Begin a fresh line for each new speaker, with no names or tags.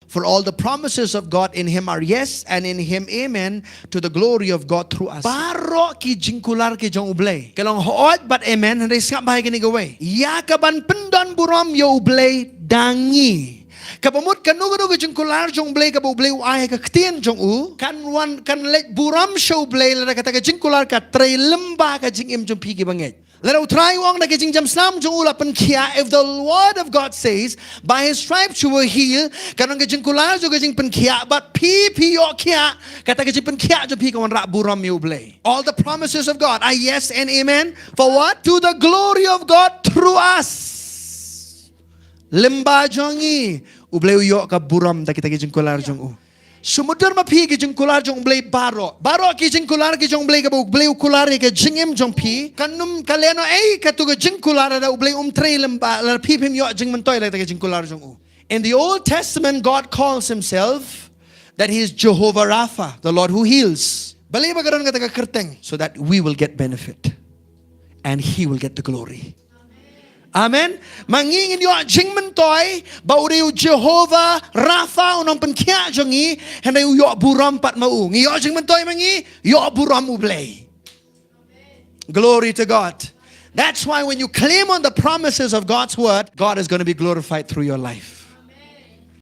For all the promises of God in Him are yes, and in Him amen, to the glory of God through us. Baro ki jingkular ki jong ublay. Kalong hoot but amen, hindi siya bahay kini gaway. Yakaban pendon buram yo ublay dangi. Kapamut kanugo jingkular jong ublay ka ublay uay ka ktien jong u. Kan let buram siya ublay lada kata ka jingkular ka tray lemba ka jingim jong pigi bangit. Let us try wong na kajing jam slam jong ulapan kia. If the word of God says, by His stripes you were healed, kanong kajing kular jo kajing pen kia, but pi yo kia, kata kajing pen kia jo pi kawan rak buram you blay. All the promises of God are yes and amen. For what? To the glory of God through us. Lemba jongi, ublay yo ka buram da kita kajing kular jong u. Sumudar mapi ki jeng kular jong blay baro ki jeng kular ki jong blay ka blay kular ka jengem jong pi kanum kaleno katu ka jeng kular da blay tre lemba la pi pim yo jeng mentoy la ka jeng kular jong u. In the Old Testament, God calls Himself that He is Jehovah Rapha, the Lord who heals. Balay ba karon ka taga kerteng, so that we will get benefit and He will get the glory. Amen. Mangingin yo jing mentoy bauriu Jehovah Rapha unong penkia jongi henday yo buram pat mau ngi yo jing mentoy mangi yo buram ublay. Glory to God. That's why when you claim on the promises of God's word, God is going to be glorified through your life.